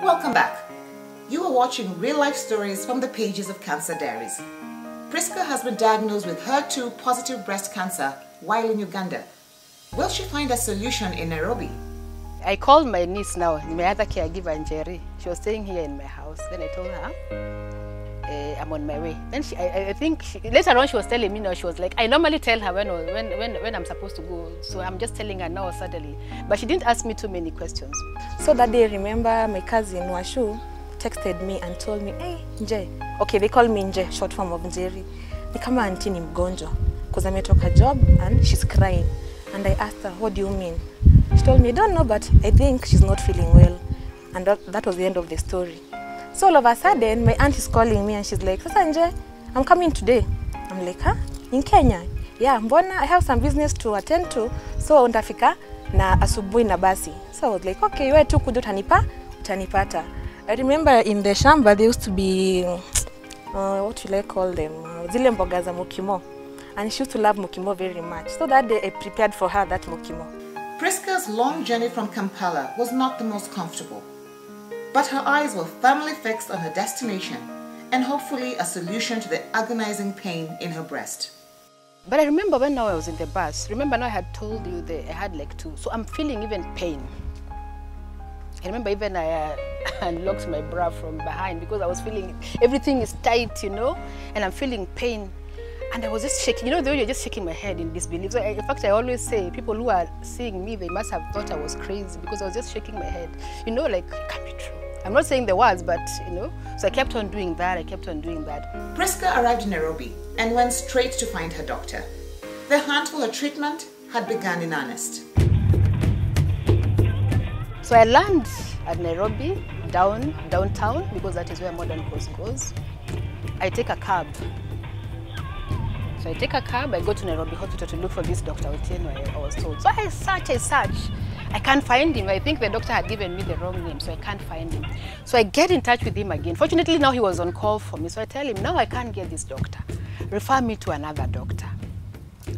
Welcome back. You are watching real-life stories from the pages of Cancer Diaries. PRISCA has been diagnosed with HER2 positive breast cancer while in Uganda. Will she find a solution in Nairobi? I called my niece now, my other caregiver, Njeri. She was staying here in my house. Then I told her, I'm on my way. Then I think later on she was telling me now, she was like, I normally tell her when I'm supposed to go. So I'm just telling her now suddenly. But she didn't ask me too many questions. So that day, remember my cousin Washu texted me and told me, hey, Nje. Okay, they call me Nje, short form of Njeri. Ni kama auntie ni mgonjwa. Because ametoka job and she's crying. And I asked her, what do you mean? She told me, I don't know, but I think she's not feeling well. And that was the end of the story. So all of a sudden, my aunt is calling me and she's like, Sasa Nje, I'm coming today. I'm like, huh? In Kenya? Yeah, mbona, I have some business to attend to. So ntafika na asubuhi na basi. So I was like, okay, wewe tu kuja utanipata. I remember in the shamba, there used to be, what will I call them? Zile mboga za mukimo. And she used to love mukimo very much. So that day, I prepared for her that mukimo. PRISCA's long journey from Kampala was not the most comfortable, but her eyes were firmly fixed on her destination and hopefully a solution to the agonizing pain in her breast. But I remember when now I was in the bus, remember now I had told you that I had like two, so I'm feeling even pain. I remember even I unlocked my bra from behind because I was feeling everything is tight, you know, and I'm feeling pain. And I was just shaking, you know, the way you're just shaking my head in disbelief. So in fact, I always say, people who are seeing me, they must have thought I was crazy because I was just shaking my head. You know, like, it can't be true. I'm not saying the words, but, you know, so I kept on doing that, PRISCA arrived in Nairobi and went straight to find her doctor. The hunt for her treatment had begun in earnest. So I land at Nairobi, downtown, because that is where Modern Coast goes. I take a cab. So I take a cab, I go to Nairobi Hospital to look for this Dr. Otieno, I was told. So I search. I can't find him. I think the doctor had given me the wrong name, so I can't find him. So I get in touch with him again. Fortunately, now he was on call for me. So I tell him, now I can't get this doctor. Refer me to another doctor.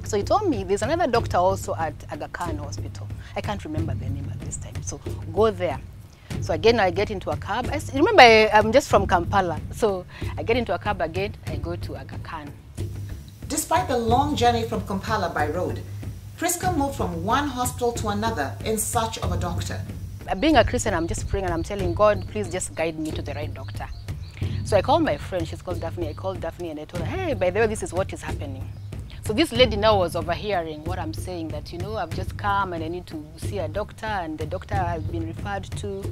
So he told me there's another doctor also at Aga Khan Hospital. I can't remember the name at this time. So go there. So again, I get into a cab. Remember, I'm just from Kampala. So I get into a cab again, I go to Aga Khan. Despite the long journey from Kampala by road, PRISCA moved from one hospital to another in search of a doctor. Being a Christian, I'm just praying and I'm telling God, please just guide me to the right doctor. So I called my friend, she's called Daphne. I called Daphne and I told her, hey, by the way, this is what is happening. So this lady now was overhearing what I'm saying, that, you know, I've just come and I need to see a doctor, and the doctor has been referred to.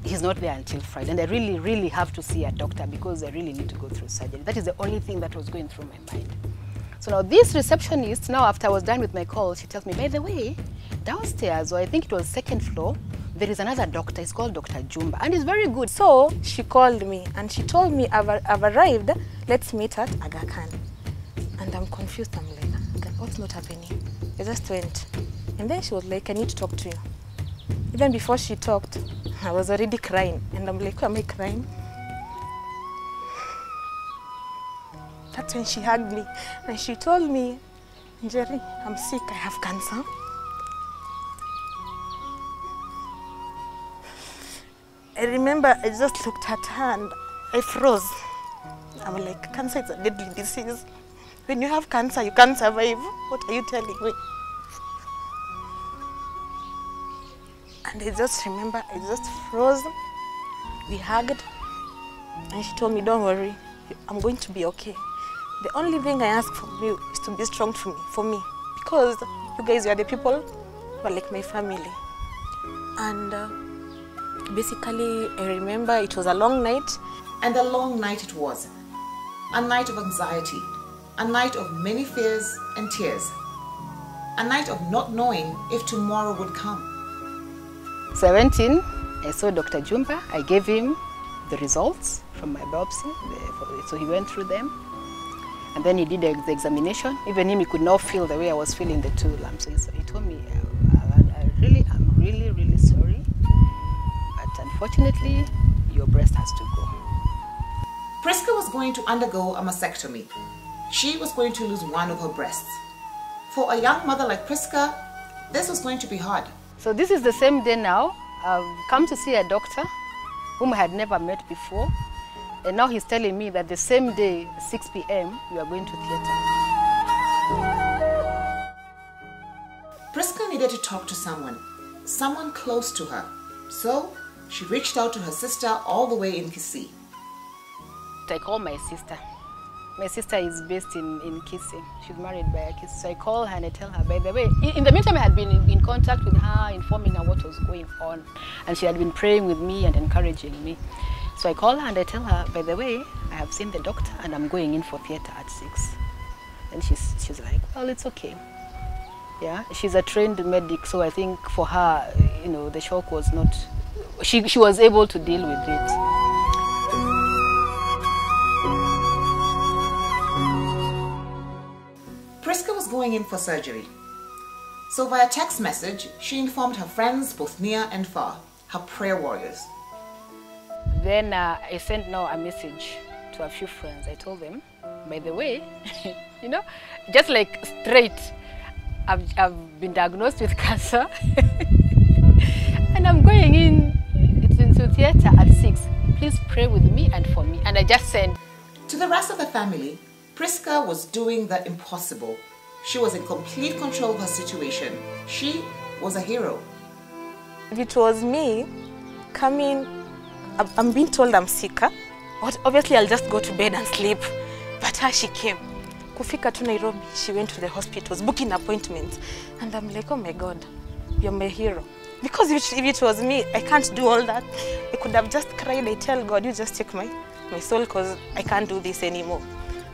He's not there until Friday, and I really have to see a doctor because I really need to go through surgery. That is the only thing that was going through my mind. So now this receptionist, now after I was done with my call, she tells me, by the way, downstairs, or I think it was second floor, there is another doctor. It's called Dr. Jumba, and he's very good. So she called me and she told me, I've arrived, let's meet at Aga Khan. And I'm confused, I'm like, what's not happening? I just went. And then she was like, I need to talk to you. Even before she talked, I was already crying. And I'm like, why am I crying? That's when she hugged me. And she told me, Njeri, I'm sick, I have cancer. I remember I just looked at her and I froze. I was like, cancer is a deadly disease. When you have cancer, you can't survive. What are you telling me? And I just remember, I just froze. We hugged. And she told me, don't worry, I'm going to be okay. The only thing I ask from you is to be strong for me. Because you guys are the people who are like my family. And basically, I remember it was a long night. And a long night it was. A night of anxiety. A night of many fears and tears. A night of not knowing if tomorrow would come. 17, I saw Dr. Jumba. I gave him the results from my biopsy. So he went through them. And then he did the examination. Even him, he could not feel the way I was feeling the 2 lumps. So he told me, I'm really sorry. But unfortunately, your breast has to go. PRISCA was going to undergo a mastectomy. She was going to lose one of her breasts. For a young mother like PRISCA, this was going to be hard. So this is the same day now. I've come to see a doctor whom I had never met before. And now he's telling me that the same day, 6 p.m., we are going to theatre. PRISCA needed to talk to someone close to her. So she reached out to her sister all the way in Kisii. I called my sister. My sister is based in Kisii. She's married by a Kisii. So I call her and I tell her, by the way, in the meantime I had been in contact with her, informing her what was going on. And she had been praying with me and encouraging me. So I call her and I tell her, by the way, I have seen the doctor and I'm going in for theatre at 6. And she's like, well, it's okay. Yeah, she's a trained medic, so I think for her, you know, the shock was not, she was able to deal with it. PRISCA was going in for surgery. So via text message, she informed her friends, both near and far, her prayer warriors. Then I sent now a message to a few friends. I told them, by the way, you know, just like straight, I've been diagnosed with cancer and I'm going into theatre at 6. Please pray with me and for me. And I just sent. To the rest of the family, PRISCA was doing the impossible. She was in complete control of her situation. She was a hero. If it was me coming, I'm being told I'm sick. But obviously I'll just go to bed and sleep. But her, she came. Kufika to Nairobi, she went to the hospitals, booking appointments. And I'm like, oh my God, you're my hero. Because if it was me, I can't do all that. I could have just cried. I tell God, you just take my soul because I can't do this anymore.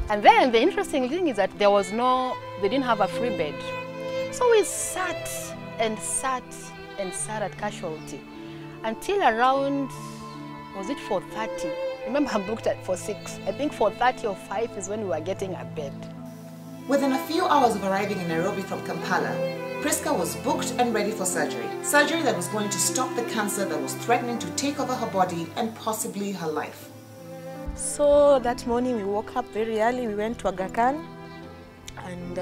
And then the interesting thing is that they didn't have a free bed. So we sat and sat and sat at casualty until around, was it 4:30? Remember, I'm booked for 6. I think 4:30 or 5 is when we were getting a bed. Within a few hours of arriving in Nairobi from Kampala, PRISCA was booked and ready for surgery. Surgery that was going to stop the cancer that was threatening to take over her body and possibly her life. So that morning we woke up very early, we went to Aga Khan, and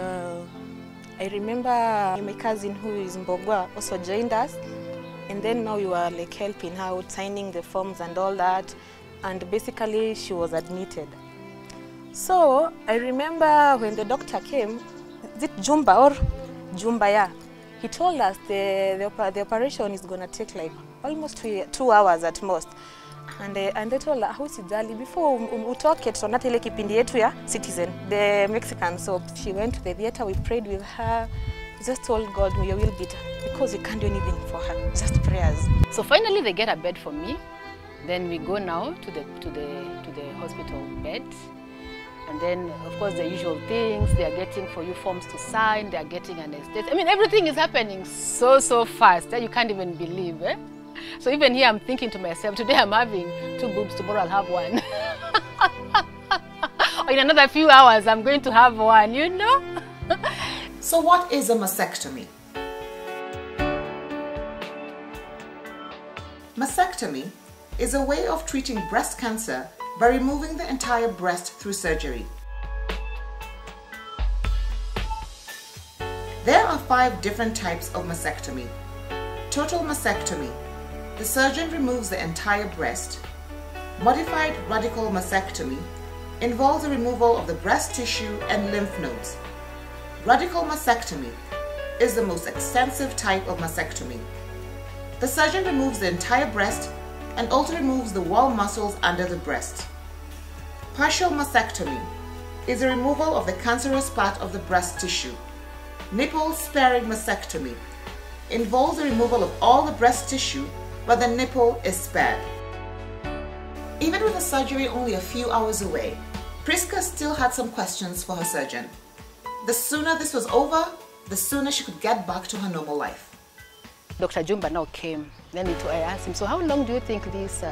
I remember my cousin who is in Mbogwa also joined us, and then now we were like helping her out, signing the forms and all that, and basically she was admitted. So I remember when the doctor came, is it Jumba or Jumba, yeah, he told us the operation is going to take like almost 2 hours at most. And they told her, how is it before we talk it, so not ile kipindi yetu ya Citizen, the Mexican. So she went to the theater, we prayed with her, we just told God, may your will be done, because we can't do anything for her, just prayers. So finally they get a bed for me. Then we go now to the hospital bed. And then, of course, the usual things, they are getting for you forms to sign, they are getting anesthesia. I mean, everything is happening so fast that you can't even believe, eh? So even here, I'm thinking to myself, today I'm having 2 boobs, tomorrow I'll have 1. Or in another few hours, I'm going to have 1, you know? So what is a mastectomy? Mastectomy is a way of treating breast cancer by removing the entire breast through surgery. There are 5 different types of mastectomy. Total mastectomy. The surgeon removes the entire breast. Modified radical mastectomy involves the removal of the breast tissue and lymph nodes. Radical mastectomy is the most extensive type of mastectomy. The surgeon removes the entire breast and also removes the wall muscles under the breast. Partial mastectomy is the removal of the cancerous part of the breast tissue. Nipple-sparing mastectomy involves the removal of all the breast tissue, but the nipple is spared. Even with the surgery only a few hours away, PRISCA still had some questions for her surgeon. The sooner this was over, the sooner she could get back to her normal life. Dr. Jumba now came. Then I asked him, so how long do you think this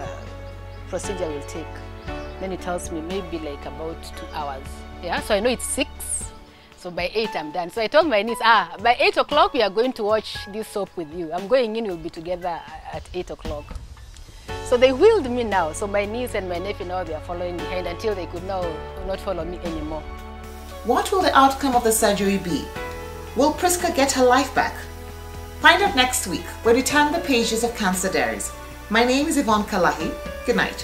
procedure will take? Then he tells me maybe like about 2 hours. Yeah, so I know it's 6. So by 8 I'm done. So I told my niece, by 8 o'clock we are going to watch this soap with you. I'm going in, we'll be together at 8 o'clock. So they wheeled me now. So my niece and my nephew now, they are following behind until they could now not follow me anymore. What will the outcome of the surgery be? Will PRISCA get her life back? Find out next week when we turn the pages of Cancer Diaries. My name is Yvonne Kalahi. Good night.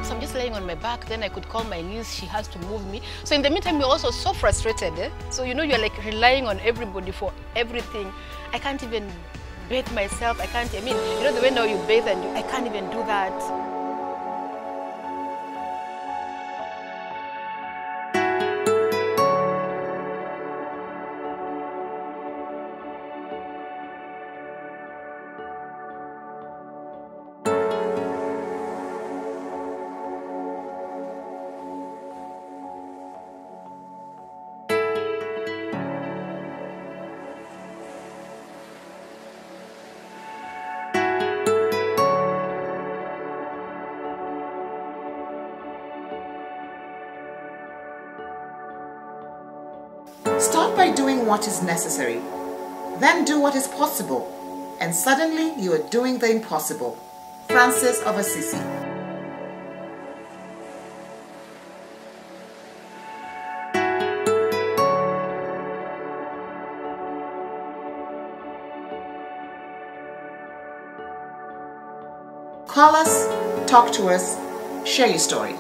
So I'm just laying on my back, then I could call my niece, she has to move me. So in the meantime, you're also so frustrated. So you know, you're like relying on everybody for everything. I can't even bathe myself. I mean, you know the way now you bathe and I can't even do that. Start by doing what is necessary, then do what is possible, and suddenly you are doing the impossible. Francis of Assisi. Call us, talk to us, share your story.